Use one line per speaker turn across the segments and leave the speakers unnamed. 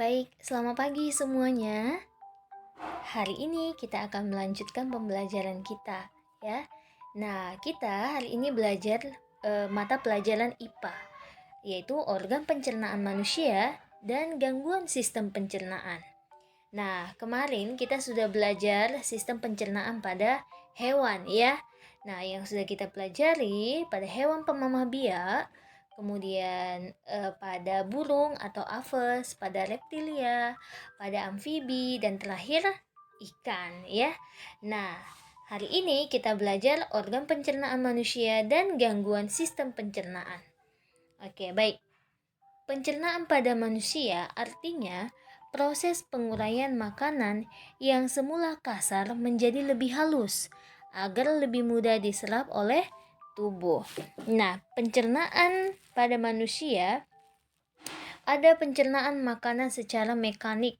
Baik, selamat pagi semuanya. Hari ini kita akan melanjutkan pembelajaran kita, ya. Nah, kita hari ini belajar mata pelajaran IPA, yaitu organ pencernaan manusia dan gangguan sistem pencernaan. Nah, kemarin kita sudah belajar sistem pencernaan pada hewan, ya. Nah, yang sudah kita pelajari pada hewan pemamah biak, kemudian pada burung atau aves, pada reptilia, pada amfibi, dan terakhir ikan, ya. Nah, hari ini kita belajar organ pencernaan manusia dan gangguan sistem pencernaan. Oke, baik. Pencernaan pada manusia artinya proses penguraian makanan yang semula kasar menjadi lebih halus agar lebih mudah diserap oleh tubuh. Nah, pencernaan pada manusia ada pencernaan makanan secara mekanik.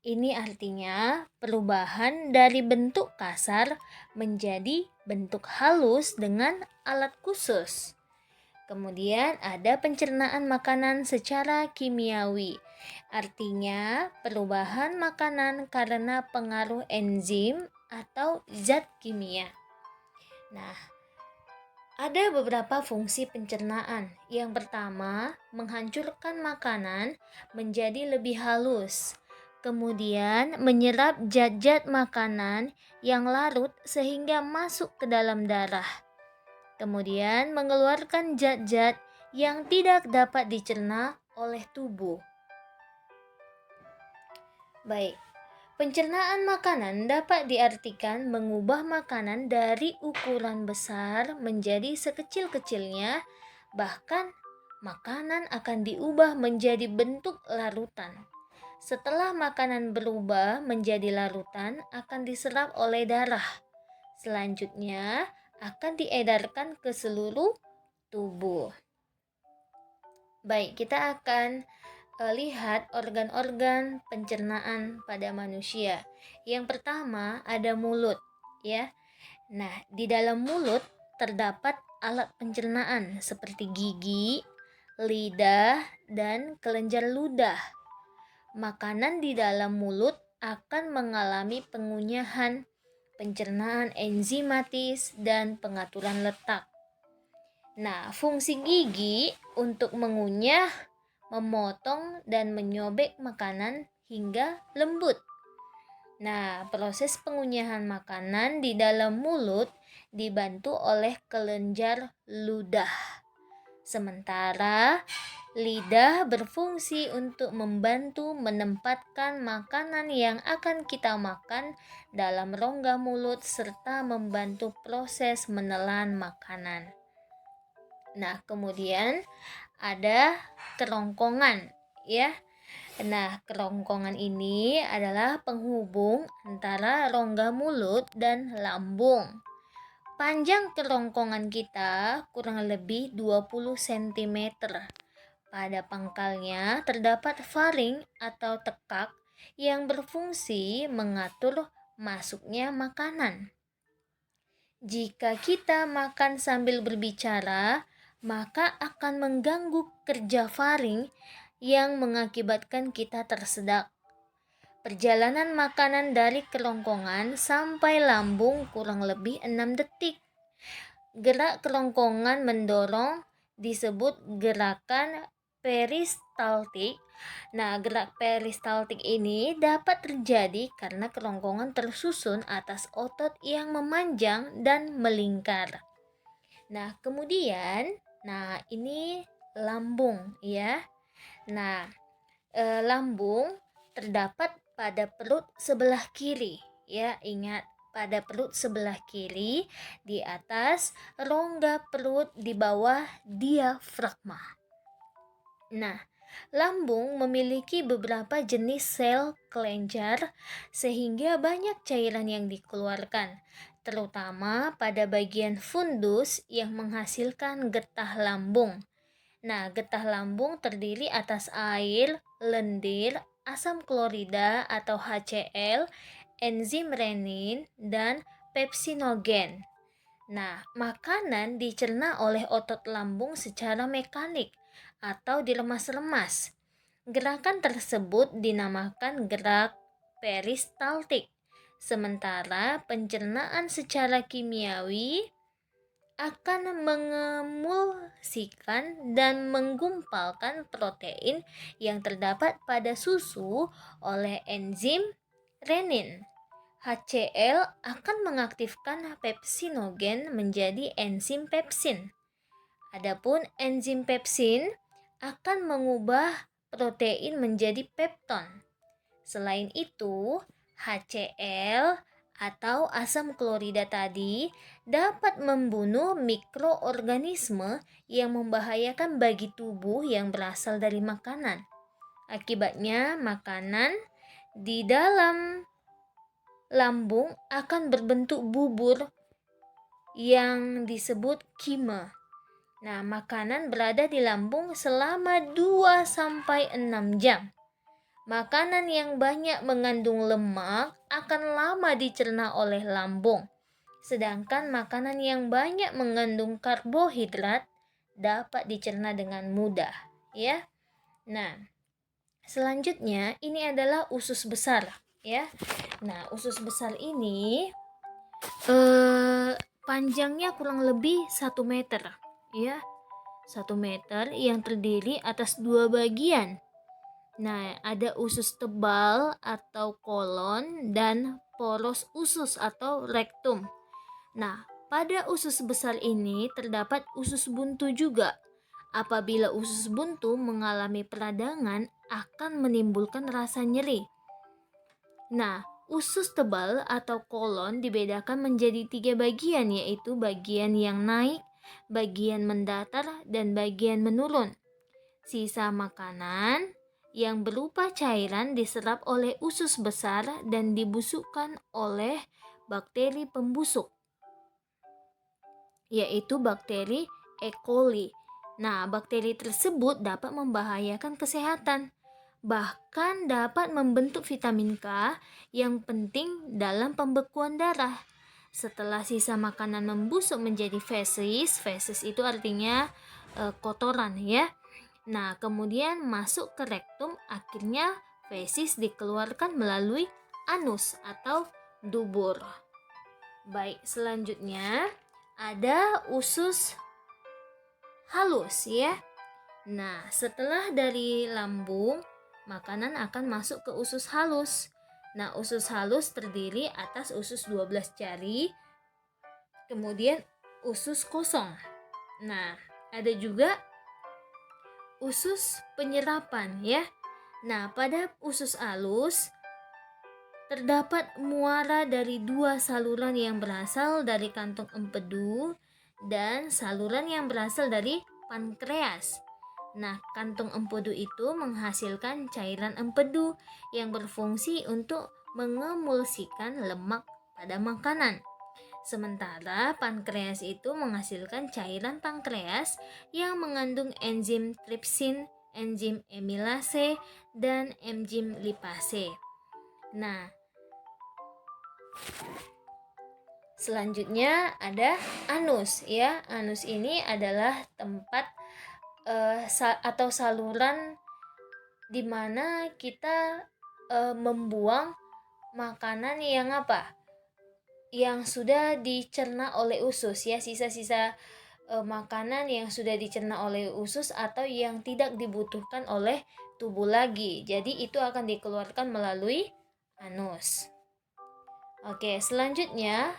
Ini artinya perubahan dari bentuk kasar menjadi bentuk halus dengan alat khusus. Kemudian ada pencernaan makanan secara kimiawi. Artinya perubahan makanan karena pengaruh enzim atau zat kimia. Nah, ada beberapa fungsi pencernaan. Yang pertama, menghancurkan makanan menjadi lebih halus. Kemudian, menyerap zat-zat makanan yang larut sehingga masuk ke dalam darah. Kemudian, mengeluarkan zat-zat yang tidak dapat dicerna oleh tubuh. Baik. Pencernaan makanan dapat diartikan mengubah makanan dari ukuran besar menjadi sekecil-kecilnya, bahkan makanan akan diubah menjadi bentuk larutan. Setelah makanan berubah menjadi larutan, akan diserap oleh darah. Selanjutnya, akan diedarkan ke seluruh tubuh. Baik, kita akan lihat organ-organ pencernaan pada manusia. Yang pertama ada mulut, ya. Nah, di dalam mulut terdapat alat pencernaan seperti gigi, lidah, dan kelenjar ludah. Makanan di dalam mulut akan mengalami pengunyahan, pencernaan enzimatis, dan pengaturan letak. Nah, fungsi gigi untuk mengunyah, memotong, dan menyobek makanan hingga lembut. Nah, proses pengunyahan makanan di dalam mulut dibantu oleh kelenjar ludah. Sementara lidah berfungsi untuk membantu menempatkan makanan yang akan kita makan dalam rongga mulut serta membantu proses menelan makanan. Nah, kemudian ada kerongkongan, ya. Nah, kerongkongan ini adalah penghubung antara rongga mulut dan lambung. Panjang kerongkongan kita kurang lebih 20 cm. Pada pangkalnya terdapat faring atau tekak yang berfungsi mengatur masuknya makanan. Jika kita makan sambil berbicara, maka akan mengganggu kerja faring yang mengakibatkan kita tersedak. Perjalanan makanan dari kerongkongan sampai lambung kurang lebih 6 detik. Gerak kerongkongan mendorong disebut gerakan peristaltik. Nah, gerak peristaltik ini dapat terjadi karena kerongkongan tersusun atas otot yang memanjang dan melingkar. Nah, kemudian, ini lambung, ya. Nah, lambung terdapat pada perut sebelah kiri, ya. Ingat, pada perut sebelah kiri di atas rongga perut di bawah diafragma. Nah, lambung memiliki beberapa jenis sel kelenjar sehingga banyak cairan yang dikeluarkan, terutama pada bagian fundus yang menghasilkan getah lambung. Nah, getah lambung terdiri atas air, lendir, asam klorida atau HCl, enzim renin, dan pepsinogen. Nah, makanan dicerna oleh otot lambung secara mekanik atau diremas-remas. Gerakan tersebut dinamakan gerak peristaltik. Sementara pencernaan secara kimiawi akan mengemulsikan dan menggumpalkan protein yang terdapat pada susu oleh enzim renin. HCl akan mengaktifkan pepsinogen menjadi enzim pepsin. Adapun enzim pepsin akan mengubah protein menjadi pepton. Selain itu, HCl atau asam klorida tadi dapat membunuh mikroorganisme yang membahayakan bagi tubuh yang berasal dari makanan. Akibatnya, makanan di dalam lambung akan berbentuk bubur yang disebut kima. Nah, makanan berada di lambung selama 2-6 jam. Makanan yang banyak mengandung lemak akan lama dicerna oleh lambung. Sedangkan makanan yang banyak mengandung karbohidrat dapat dicerna dengan mudah, ya. Nah, selanjutnya ini adalah usus besar, ya. Nah, usus besar ini panjangnya kurang lebih 1 meter, ya. 1 meter yang terdiri atas 2 bagian. Nah, ada usus tebal atau kolon dan poros usus atau rektum. Nah, pada usus besar ini terdapat usus buntu juga. Apabila usus buntu mengalami peradangan akan menimbulkan rasa nyeri. Nah, usus tebal atau kolon dibedakan menjadi 3 bagian, yaitu bagian yang naik, bagian mendatar, dan bagian menurun. Sisa makanan yang berupa cairan diserap oleh usus besar dan dibusukkan oleh bakteri pembusuk, yaitu bakteri E. coli. Nah, bakteri tersebut dapat membahayakan kesehatan, bahkan dapat membentuk vitamin K yang penting dalam pembekuan darah. Setelah sisa makanan membusuk menjadi feses itu artinya kotoran, ya. Nah, kemudian masuk ke rektum, akhirnya fesis dikeluarkan melalui anus atau dubur. Baik, selanjutnya ada usus halus, ya. Nah, setelah dari lambung, makanan akan masuk ke usus halus. Nah, usus halus terdiri atas usus 12 jari, kemudian usus kosong. Nah, ada juga usus penyerapan, ya. Nah, pada usus halus terdapat muara dari 2 saluran yang berasal dari kantong empedu dan saluran yang berasal dari pankreas. Nah, kantong empedu itu menghasilkan cairan empedu yang berfungsi untuk mengemulsikan lemak pada makanan. Sementara pankreas itu menghasilkan cairan pankreas yang mengandung enzim tripsin, enzim amilase, dan enzim lipase. Nah, selanjutnya ada anus, ya. Anus ini adalah tempat atau saluran di mana kita membuang makanan yang yang sudah dicerna oleh usus, ya, sisa-sisa makanan yang sudah dicerna oleh usus atau yang tidak dibutuhkan oleh tubuh lagi. Jadi itu akan dikeluarkan melalui anus. Oke, selanjutnya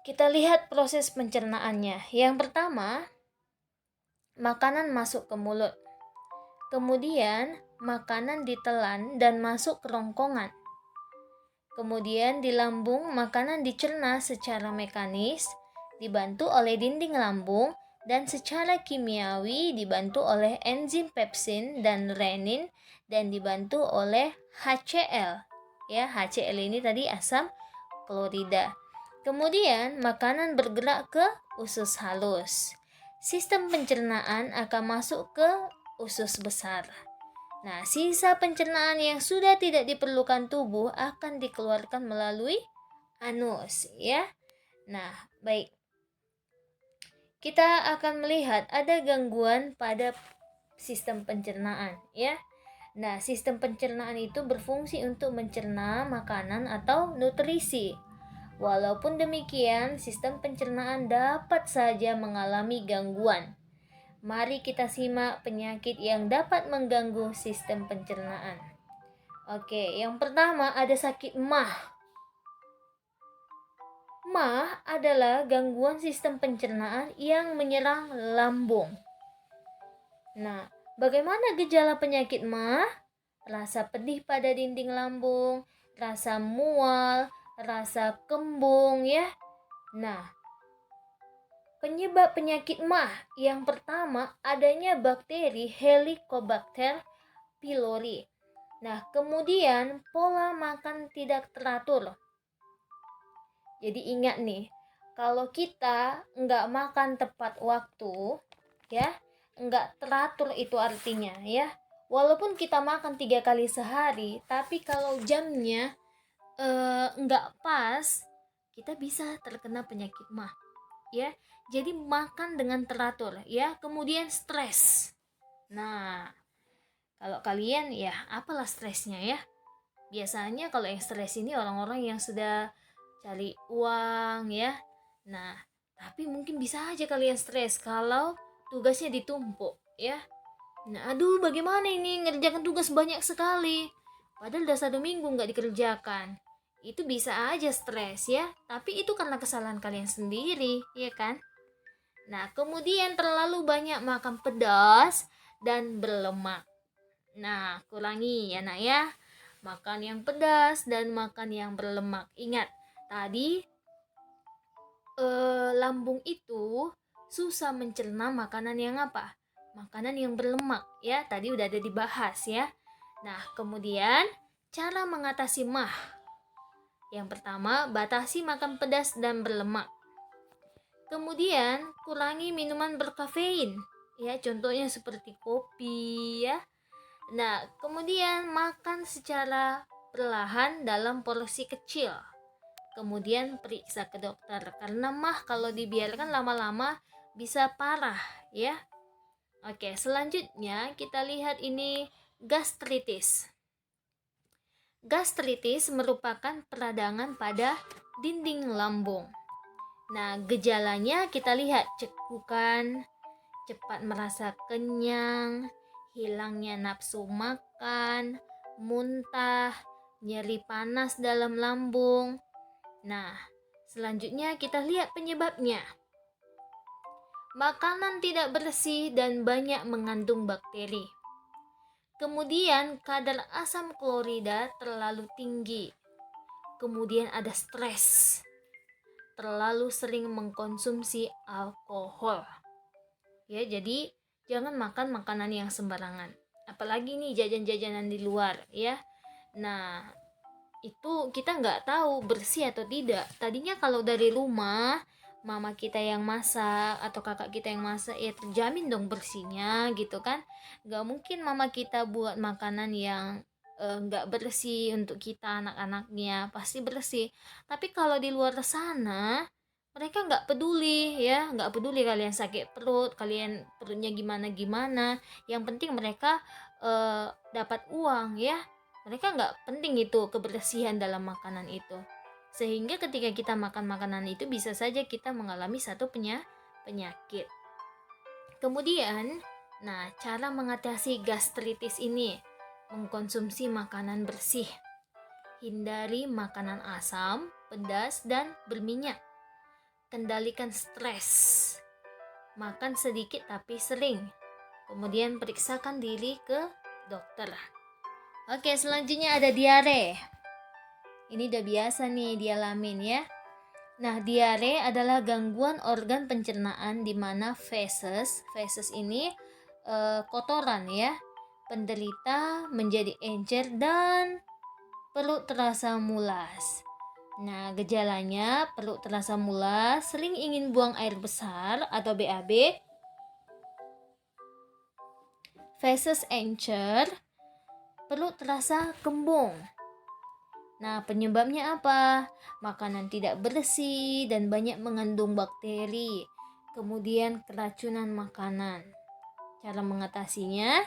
kita lihat proses pencernaannya. Yang pertama, makanan masuk ke mulut. Kemudian makanan ditelan dan masuk ke rongkongan. Kemudian di lambung, makanan dicerna secara mekanis, dibantu oleh dinding lambung, dan secara kimiawi dibantu oleh enzim pepsin dan renin, dan dibantu oleh HCl. Ya, HCl ini tadi asam klorida. Kemudian makanan bergerak ke usus halus. Sistem pencernaan akan masuk ke usus besar. Nah, sisa pencernaan yang sudah tidak diperlukan tubuh akan dikeluarkan melalui anus, ya. Nah, baik. Kita akan melihat ada gangguan pada sistem pencernaan ya. Nah, sistem pencernaan itu berfungsi untuk mencerna makanan atau nutrisi. Walaupun demikian, sistem pencernaan dapat saja mengalami gangguan. Mari kita simak penyakit yang dapat mengganggu sistem pencernaan. Oke, yang pertama ada sakit MAH. MAH adalah gangguan sistem pencernaan yang menyerang lambung. Nah, bagaimana gejala penyakit MAH? Rasa pedih pada dinding lambung, rasa mual, rasa kembung ya. Nah, penyebab penyakit MAH yang pertama adanya bakteri Helicobacter pylori. Nah, kemudian pola makan tidak teratur. Jadi ingat nih, kalau kita nggak makan tepat waktu, ya, nggak teratur itu artinya ya. Walaupun kita makan 3 kali sehari, tapi kalau jamnya nggak pas, kita bisa terkena penyakit MAH ya. Jadi makan dengan teratur ya. Kemudian stres. Nah, kalau kalian ya apalah stresnya ya. Biasanya kalau yang stres ini orang-orang yang sudah cari uang ya. Nah, tapi mungkin bisa aja kalian stres kalau tugasnya ditumpuk ya. Nah, aduh bagaimana ini ngerjakan tugas banyak sekali. Padahal udah 1 minggu nggak dikerjakan. Itu bisa aja stres ya. Tapi itu karena kesalahan kalian sendiri, ya kan? Nah, kemudian terlalu banyak makan pedas dan berlemak. Nah, kurangi ya nak ya. Makan yang pedas dan makan yang berlemak. Ingat, tadi lambung itu susah mencerna makanan yang apa? Makanan yang berlemak ya, tadi udah ada dibahas ya. Nah, kemudian cara mengatasi MAH. Yang pertama, batasi makan pedas dan berlemak. Kemudian, kurangi minuman berkafein. Ya, contohnya seperti kopi ya. Nah, kemudian makan secara perlahan dalam porsi kecil. Kemudian periksa ke dokter karena MAH kalau dibiarkan lama-lama bisa parah ya. Oke, selanjutnya kita lihat ini gastritis. Gastritis merupakan peradangan pada dinding lambung. Nah, gejalanya kita lihat cekukan, cepat merasa kenyang, hilangnya nafsu makan, muntah, nyeri panas dalam lambung. Nah, selanjutnya kita lihat penyebabnya. Makanan tidak bersih dan banyak mengandung bakteri. Kemudian kadar asam klorida terlalu tinggi. Kemudian ada stres. Terlalu sering mengkonsumsi alkohol. Ya, jadi jangan makan makanan yang sembarangan. Apalagi nih jajan-jajanan di luar ya. Nah, itu kita nggak tahu bersih atau tidak. Tadinya kalau dari rumah mama kita yang masak atau kakak kita yang masak ya terjamin dong bersihnya gitu kan. Nggak mungkin mama kita buat makanan yang nggak bersih untuk kita anak-anaknya, pasti bersih. Tapi kalau di luar sana mereka nggak peduli ya, nggak peduli kalian sakit perut, kalian perutnya gimana-gimana, yang penting mereka dapat uang ya. Mereka nggak penting itu kebersihan dalam makanan itu. Sehingga ketika kita makan makanan itu bisa saja kita mengalami satu penyakit. Kemudian, nah cara mengatasi gastritis ini, mengkonsumsi makanan bersih. Hindari makanan asam, pedas, dan berminyak. Kendalikan stres. Makan sedikit tapi sering. Kemudian periksakan diri ke dokter. Oke, selanjutnya ada diare. Ini udah biasa nih dialamin ya. Nah, diare adalah gangguan organ pencernaan di mana feses ini kotoran ya. Penderita menjadi encer dan perut terasa mulas. Nah, gejalanya perut terasa mulas, sering ingin buang air besar atau BAB. Feses encer, perut terasa kembung. Nah, penyebabnya apa? Makanan tidak bersih dan banyak mengandung bakteri. Kemudian keracunan makanan. Cara mengatasinya,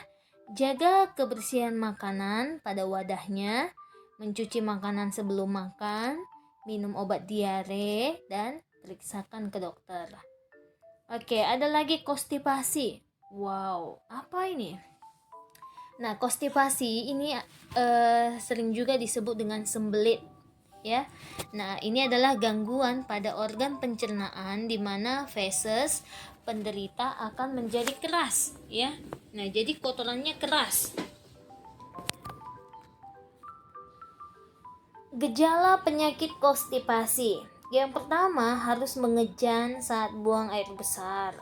jaga kebersihan makanan pada wadahnya, mencuci makanan sebelum makan, minum obat diare, dan periksakan ke dokter. Oke, ada lagi konstipasi. Wow, apa ini? Nah, konstipasi ini sering juga disebut dengan sembelit, ya. Nah, ini adalah gangguan pada organ pencernaan di mana feses penderita akan menjadi keras, ya. Nah, jadi kotorannya keras. Gejala penyakit konstipasi. Yang pertama, harus mengejan saat buang air besar.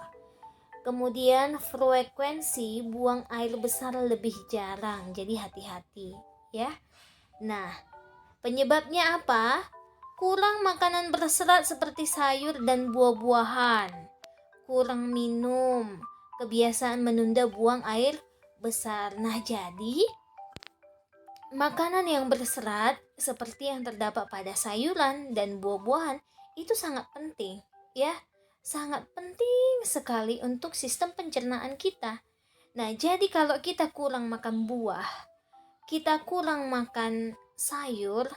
Kemudian frekuensi buang air besar lebih jarang, jadi hati-hati, ya. Nah, penyebabnya apa? Kurang makanan berserat seperti sayur dan buah-buahan. Kurang minum, kebiasaan menunda buang air besar. Nah, jadi makanan yang berserat seperti yang terdapat pada sayuran dan buah-buahan itu sangat penting, ya. Sangat penting sekali untuk sistem pencernaan kita. Nah, jadi kalau kita kurang makan buah, kita kurang makan sayur,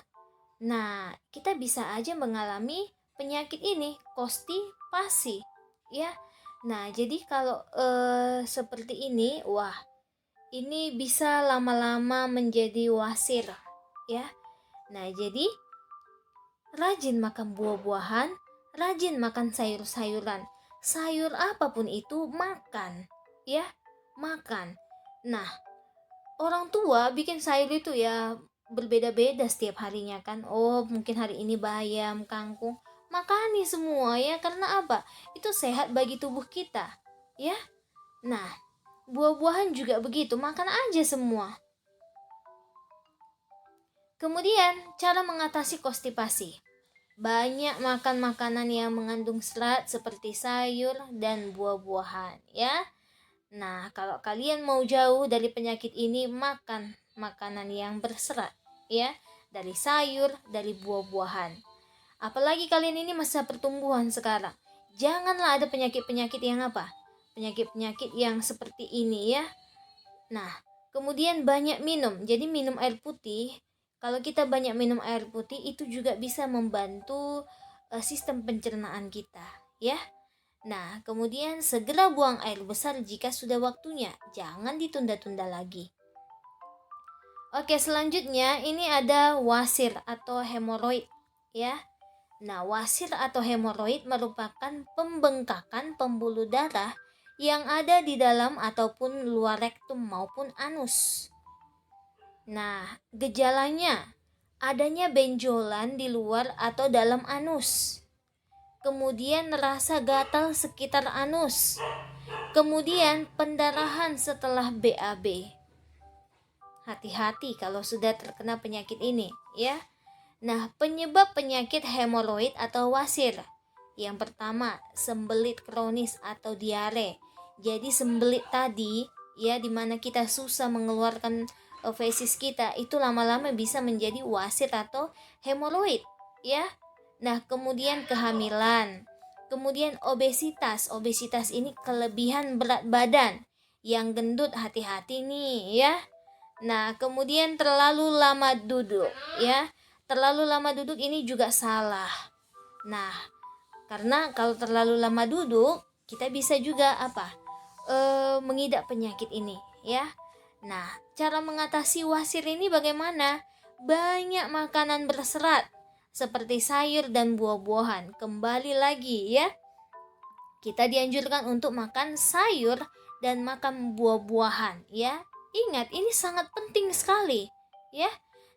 nah, kita bisa aja mengalami penyakit ini, konstipasi, ya. Nah, jadi kalau seperti ini, wah, ini bisa lama-lama menjadi wasir, ya. Nah, jadi rajin makan buah-buahan, rajin makan sayur-sayuran. Sayur apapun itu makan, ya, makan. Nah, orang tua bikin sayur itu ya berbeda-beda setiap harinya kan. Oh, mungkin hari ini bayam, kangkung. Makani semua ya, karena apa? Itu sehat bagi tubuh kita, ya. Nah, buah-buahan juga begitu, makan aja semua. Kemudian, cara mengatasi konstipasi. Banyak makan makanan yang mengandung serat seperti sayur dan buah-buahan, ya. Nah, kalau kalian mau jauh dari penyakit ini, makan makanan yang berserat, ya, dari sayur, dari buah-buahan. Apalagi kalian ini masa pertumbuhan sekarang. Janganlah ada penyakit-penyakit yang apa? Penyakit-penyakit yang seperti ini, ya. Nah, kemudian banyak minum. Jadi minum air putih. Kalau kita banyak minum air putih itu juga bisa membantu sistem pencernaan kita, ya. Nah, kemudian segera buang air besar jika sudah waktunya. Jangan ditunda-tunda lagi. Oke, selanjutnya ini ada wasir atau hemoroid, ya. Nah, wasir atau hemoroid merupakan pembengkakan pembuluh darah yang ada di dalam ataupun luar rektum maupun anus. Nah, gejalanya adanya benjolan di luar atau dalam anus. Kemudian rasa gatal sekitar anus. Kemudian pendarahan setelah BAB. Hati-hati kalau sudah terkena penyakit ini, ya. Nah, penyebab penyakit hemoroid atau wasir. Yang pertama, sembelit kronis atau diare. Jadi sembelit tadi, ya, dimana kita susah mengeluarkan fesis kita, itu lama-lama bisa menjadi wasir atau hemoroid, ya. Nah, kemudian kehamilan. Kemudian obesitas. Obesitas ini kelebihan berat badan. Yang gendut hati-hati nih, ya. Nah, kemudian terlalu lama duduk, ya. Terlalu lama duduk ini juga salah. Nah, karena kalau terlalu lama duduk, kita bisa juga apa? Mengidap penyakit ini, ya. Nah, cara mengatasi wasir ini bagaimana? Banyak makanan berserat seperti sayur dan buah-buahan. Kembali lagi, ya. Kita dianjurkan untuk makan sayur dan makan buah-buahan, ya. Ingat, ini sangat penting sekali, ya.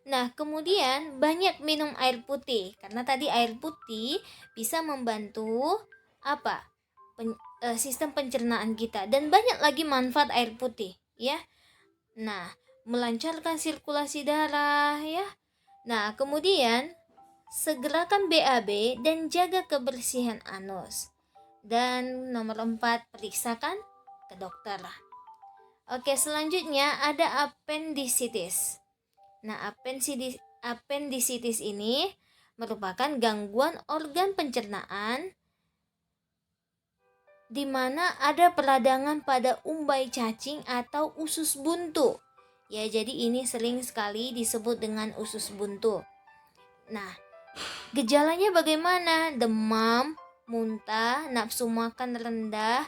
Nah, kemudian banyak minum air putih karena tadi air putih bisa membantu apa? Sistem pencernaan kita, dan banyak lagi manfaat air putih, ya. Nah, melancarkan sirkulasi darah, ya. Nah, kemudian segerakan BAB dan jaga kebersihan anus. Dan nomor 4, periksakan ke dokter. Oke, selanjutnya ada appendicitis. Nah, appendicitis ini merupakan gangguan organ pencernaan di mana ada peradangan pada umbai cacing atau usus buntu. Ya, jadi ini sering sekali disebut dengan usus buntu. Nah, gejalanya bagaimana? Demam, muntah, nafsu makan rendah,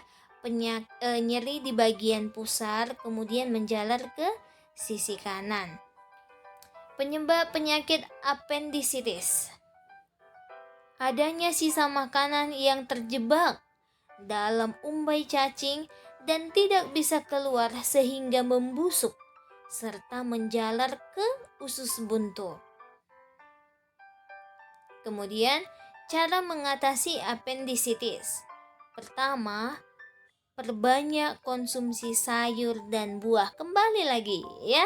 nyeri di bagian pusar, kemudian menjalar ke sisi kanan. Penyebab penyakit apendisitis: adanya sisa makanan yang terjebak dalam umbai cacing dan tidak bisa keluar sehingga membusuk serta menjalar ke usus buntu. Kemudian, cara mengatasi apendisitis: pertama, perbanyak konsumsi sayur dan buah. Kembali lagi ya.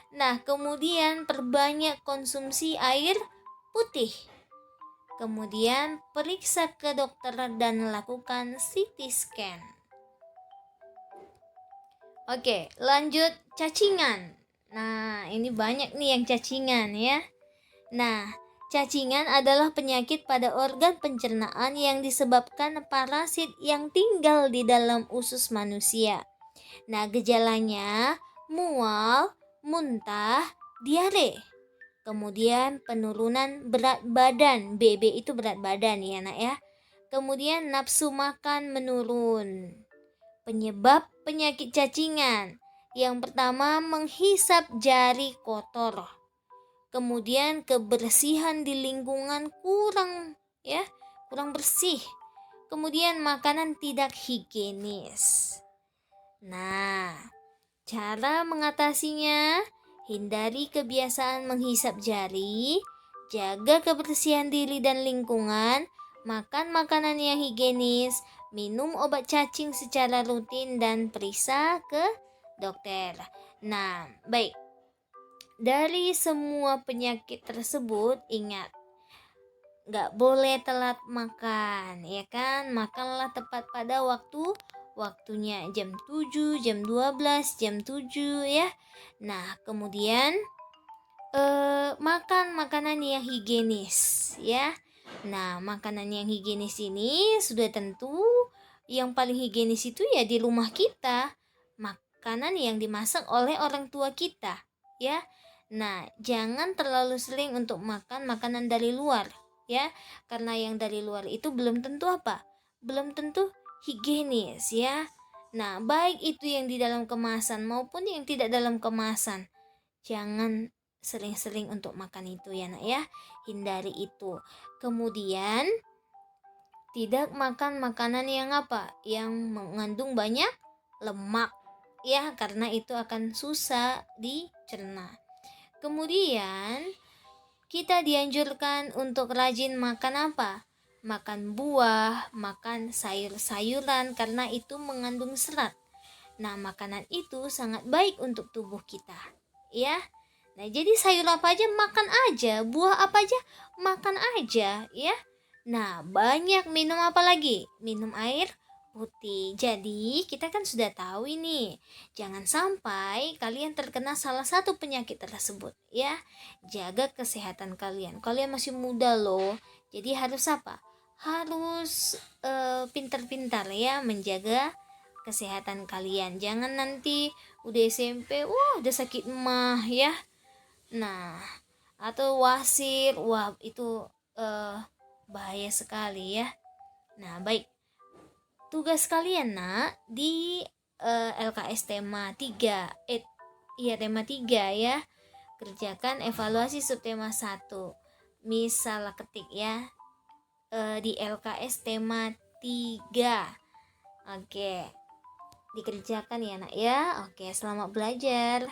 Nah, kemudian perbanyak konsumsi air putih. Kemudian periksa ke dokter dan lakukan CT scan. Oke, lanjut cacingan. Nah, ini banyak nih yang cacingan ya. Nah, cacingan adalah penyakit pada organ pencernaan yang disebabkan parasit yang tinggal di dalam usus manusia. Nah, gejalanya mual, muntah, diare. Kemudian penurunan berat badan, BB itu berat badan ya nak ya. Kemudian nafsu makan menurun. Penyebab penyakit cacingan: yang pertama, menghisap jari kotor. Kemudian kebersihan di lingkungan kurang bersih. Kemudian makanan tidak higienis. Nah, cara mengatasinya: hindari kebiasaan menghisap jari, jaga kebersihan diri dan lingkungan, makan makanan yang higienis, minum obat cacing secara rutin, dan periksa ke dokter. Nah, baik. Dari semua penyakit tersebut, ingat, gak boleh telat makan, ya kan? Makanlah tepat pada waktunya, jam 7, jam 12, jam 7 ya. Nah, kemudian makan makanan yang higienis ya. Nah, makanan yang higienis ini sudah tentu yang paling higienis itu ya di rumah kita. Makanan yang dimasak oleh orang tua kita ya. Nah, jangan terlalu sering untuk makan makanan dari luar ya. Karena yang dari luar itu belum tentu apa? Belum tentu higienis ya. Nah, baik itu yang di dalam kemasan maupun yang tidak dalam kemasan. Jangan sering-sering untuk makan itu ya nak ya. Hindari itu. Kemudian tidak makan makanan yang apa? Yang mengandung banyak lemak ya, karena itu akan susah dicerna. Kemudian kita dianjurkan untuk rajin makan apa? Makan buah, makan sayur-sayuran karena itu mengandung serat. Nah, makanan itu sangat baik untuk tubuh kita ya. Nah, jadi sayur apa aja makan aja, buah apa aja makan aja ya. Nah, banyak minum apa lagi? Minum air putih. Jadi, kita kan sudah tahu ini. Jangan sampai kalian terkena salah satu penyakit tersebut ya. Jaga kesehatan kalian. Kalian masih muda loh. Jadi harus apa? Harus pintar-pintar ya menjaga kesehatan kalian. Jangan nanti udah SMP, udah sakit emah ya. Nah, atau wasir, itu bahaya sekali ya. Nah, baik. Tugas kalian nak di LKS tema 3. Tema 3 ya. Kerjakan evaluasi subtema 1. Misal ketik ya. Di LKS tema 3. Oke. Dikerjakan ya nak ya. Oke, selamat belajar.